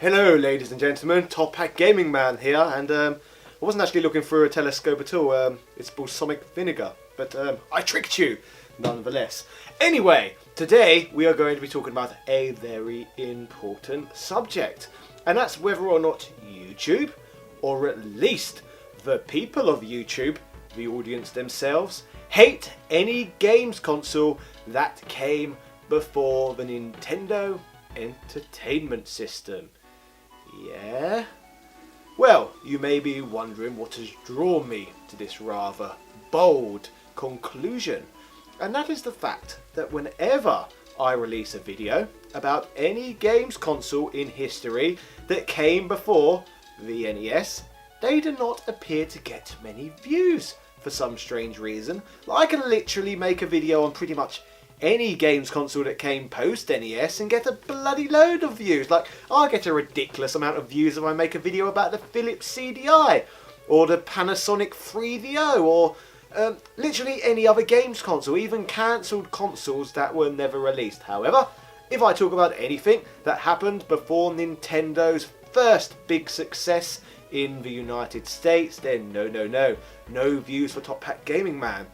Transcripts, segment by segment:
Hello ladies and gentlemen, Top Hat Gaming Man here, and I wasn't actually looking for a telescope at all. It's balsamic vinegar, but I tricked you nonetheless. Anyway, today we are going to be talking about a very important subject, and that's whether or not YouTube, or at least the people of YouTube, the audience themselves, hate any games console that came before the Nintendo Entertainment System. Yeah? Well, you may be wondering what has drawn me to this rather bold conclusion, and that is the fact that whenever I release a video about any games console in history that came before the NES, they do not appear to get many views for some strange reason. I can literally make a video on pretty much any games console that came post NES and get a bloody load of views. Like, I get a ridiculous amount of views if I make a video about the Philips CDI or the Panasonic 3DO or literally any other games console, even cancelled consoles that were never released. However, if I talk about anything that happened before Nintendo's first big success in the United States, then no views for Top Hat Gaming Man.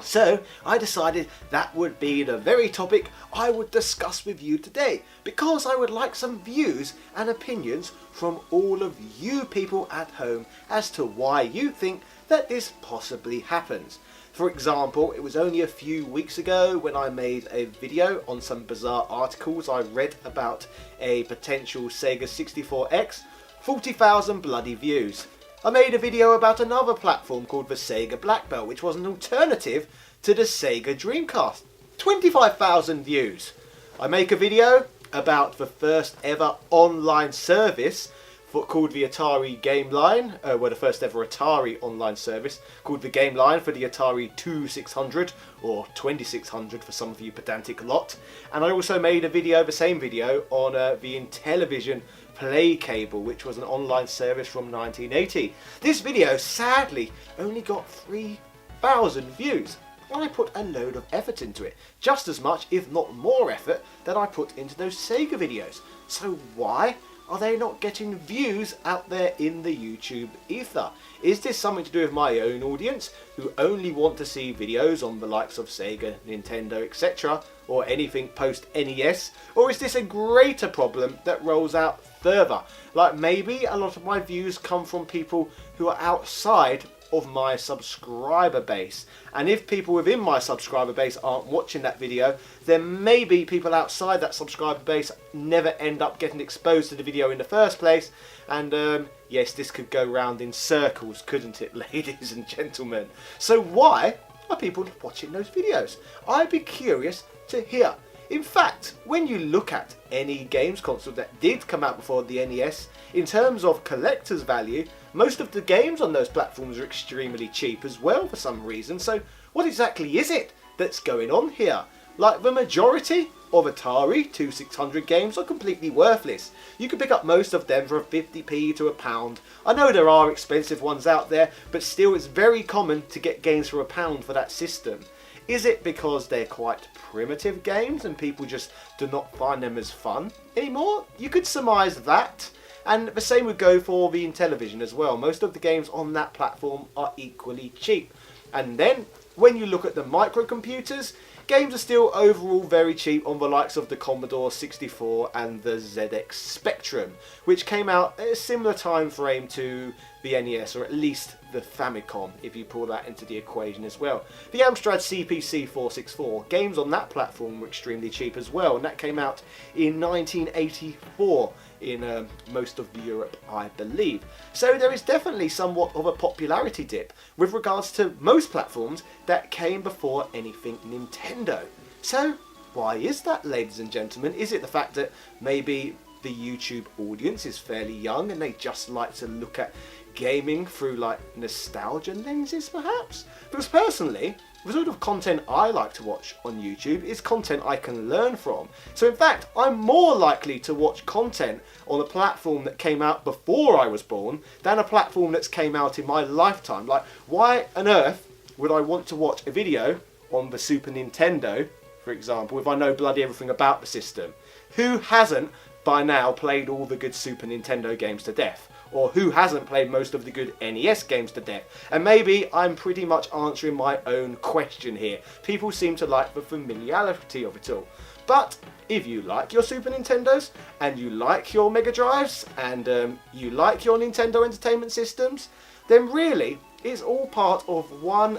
So I decided that would be the very topic I would discuss with you today, because I would like some views and opinions from all of you people at home as to why you think that this possibly happens. For example, it was only a few weeks ago when I made a video on some bizarre articles I read about a potential Sega 64X, 40,000 bloody views. I made a video about another platform called the Sega Black Belt, which was an alternative to the Sega Dreamcast. 25,000 views. I make a video about the first ever online service called the Atari Game Line, the first ever Atari online service called the Game Line for the Atari 2600 or 2600 for some of you pedantic lot. And I also made a video, the same video, on the Intellivision Play Cable, which was an online service from 1980. This video sadly only got 3,000 views. I put a load of effort into it, just as much if not more effort than I put into those Sega videos. So why are they not getting views out there in the YouTube ether? Is this something to do with my own audience, who only want to see videos on the likes of Sega, Nintendo, etc., or anything post NES? Or is this a greater problem that rolls out further? Like, maybe a lot of my views come from people who are outside of my subscriber base, and if people within my subscriber base aren't watching that video, then maybe people outside that subscriber base never end up getting exposed to the video in the first place. And yes, this could go round in circles, couldn't it, ladies and gentlemen? So why are people watching those videos? I'd be curious to hear. In fact, when you look at any games console that did come out before the NES, in terms of collector's value, most of the games on those platforms are extremely cheap as well for some reason. So what exactly is it that's going on here? Like, the majority of Atari 2600 games are completely worthless. You can pick up most of them for 50p to £1. I know there are expensive ones out there, but still it's very common to get games for £1 for that system. Is it because they're quite primitive games and people just do not find them as fun anymore? You could surmise that. And the same would go for the Intellivision as well. Most of the games on that platform are equally cheap. And then when you look at the microcomputers, games are still overall very cheap on the likes of the Commodore 64 and the ZX Spectrum, which came out at a similar time frame to the NES, or at least the Famicom, if you pull that into the equation as well. The Amstrad CPC 464, games on that platform were extremely cheap as well, and that came out in 1984 in most of Europe, I believe. So there is definitely somewhat of a popularity dip with regards to most platforms that came before anything Nintendo. So why is that, ladies and gentlemen? Is it the fact that maybe the YouTube audience is fairly young and they just like to look at gaming through like nostalgia lenses perhaps? Because personally, the sort of content I like to watch on YouTube is content I can learn from. So in fact, I'm more likely to watch content on a platform that came out before I was born than a platform that's came out in my lifetime. Like, why on earth would I want to watch a video on the Super Nintendo, for example, if I know bloody everything about the system? Who hasn't by now played all the good Super Nintendo games to death, or who hasn't played most of the good NES games to death. And maybe I'm pretty much answering my own question here. People seem to like the familiarity of it all. But if you like your Super Nintendos, and you like your Mega Drives, and you like your Nintendo Entertainment Systems, then really it's all part of one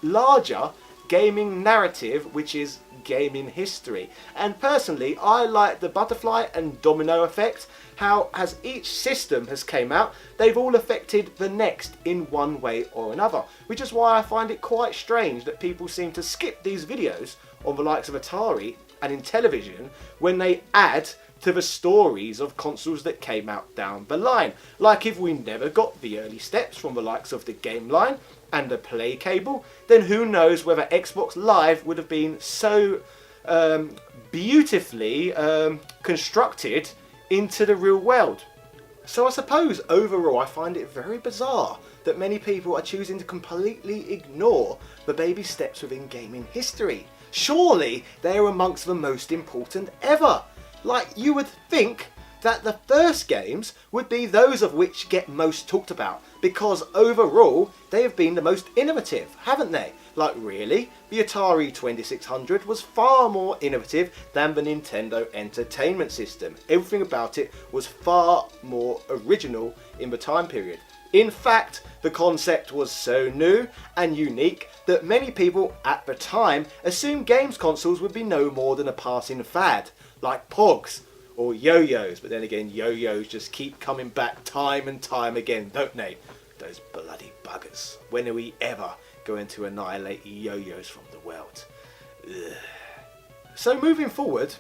larger gaming narrative, which is gaming history. And personally, I like the butterfly and domino effect, how as each system has came out, they've all affected the next in one way or another, which is why I find it quite strange that people seem to skip these videos on the likes of Atari and Intellivision when they add to the stories of consoles that came out down the line. Like if we never got the early steps from the likes of the Game Line and the Play Cable, then who knows whether Xbox Live would have been so beautifully constructed into the real world. So I suppose overall I find it very bizarre that many people are choosing to completely ignore the baby steps within gaming history. Surely they are amongst the most important ever. Like, you would think that the first games would be those of which get most talked about, because overall they have been the most innovative, haven't they? Like, really, the Atari 2600 was far more innovative than the Nintendo Entertainment System. Everything about it was far more original in the time period. In fact, the concept was so new and unique that many people at the time assumed games consoles would be no more than a passing fad, like Pogs or yo-yos. But then again, yo-yos just keep coming back time and time again, don't they? Those bloody buggers. When are we ever going to annihilate yo-yos from the world? Ugh. So moving forward,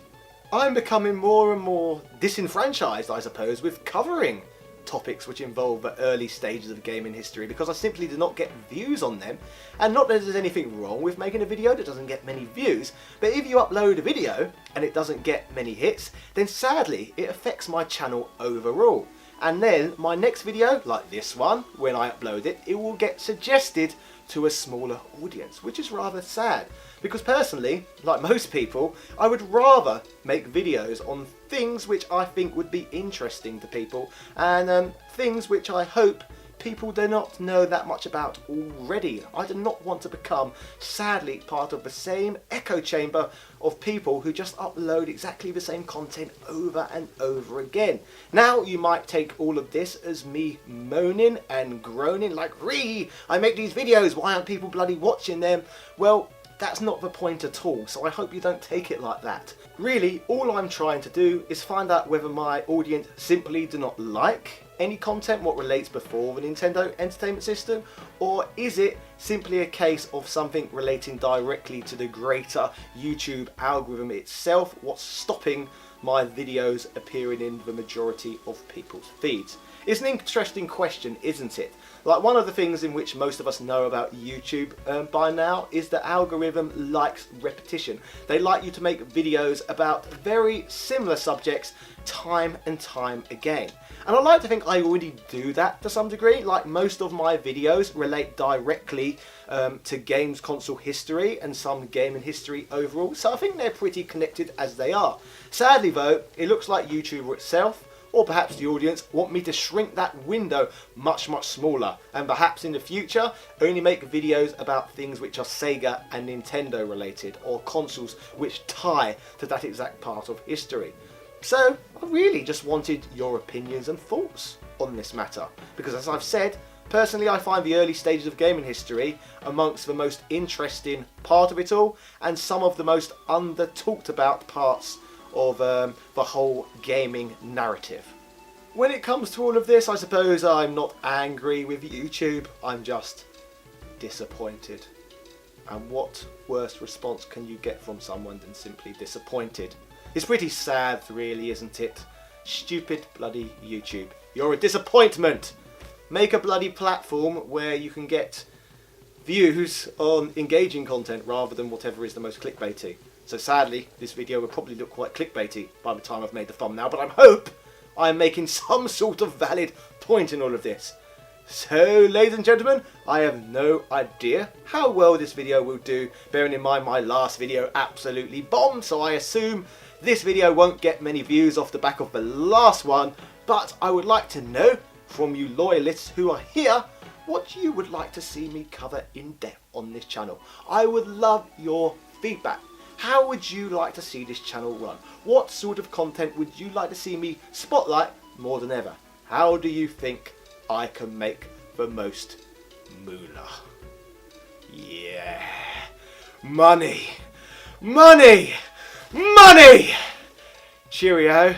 I'm becoming more and more disenfranchised, I suppose, with covering topics which involve the early stages of gaming history, because I simply do not get views on them. And not that there's anything wrong with making a video that doesn't get many views, but if you upload a video and it doesn't get many hits, then sadly it affects my channel overall. And then my next video, like this one, when I upload it, it will get suggested to a smaller audience, which is rather sad. Because personally, like most people, I would rather make videos on things which I think would be interesting to people, and things which I hope people do not know that much about already. I do not want to become, sadly, part of the same echo chamber of people who just upload exactly the same content over and over again. Now, you might take all of this as me moaning and groaning like, I make these videos, why aren't people bloody watching them? Well, that's not the point at all, so I hope you don't take it like that. Really, all I'm trying to do is find out whether my audience simply do not like any content what relates before the Nintendo Entertainment System, or is it simply a case of something relating directly to the greater YouTube algorithm itself, what's stopping my videos appearing in the majority of people's feeds? It's an interesting question, isn't it? Like, one of the things in which most of us know about YouTube by now is the algorithm likes repetition. They like you to make videos about very similar subjects time and time again. And I like to think I already do that to some degree. Like, most of my videos relate directly to games console history and some gaming history overall. So I think they're pretty connected as they are. Sadly though, it looks like YouTube itself, or perhaps the audience, want me to shrink that window much smaller, and perhaps in the future only make videos about things which are Sega and Nintendo related, or consoles which tie to that exact part of history. So I really just wanted your opinions and thoughts on this matter, because as I've said, personally I find the early stages of gaming history amongst the most interesting part of it all, and some of the most under talked about parts of the whole gaming narrative. When it comes to all of this, I suppose I'm not angry with YouTube, I'm just disappointed. And what worse response can you get from someone than simply disappointed? It's pretty sad really, isn't it? Stupid bloody YouTube. You're a disappointment! Make a bloody platform where you can get views on engaging content rather than whatever is the most clickbaity. So sadly, this video will probably look quite clickbaity by the time I've made the thumbnail, but I hope I'm making some sort of valid point in all of this. So, ladies and gentlemen, I have no idea how well this video will do, bearing in mind my last video absolutely bombed, so I assume This video won't get many views off the back of the last one, but I would like to know from you loyalists who are here what you would like to see me cover in depth on this channel. I would love your feedback. How would you like to see this channel run? What sort of content would you like to see me spotlight more than ever? How do you think I can make the most moolah? Yeah. Money. Money. Money. Cheerio.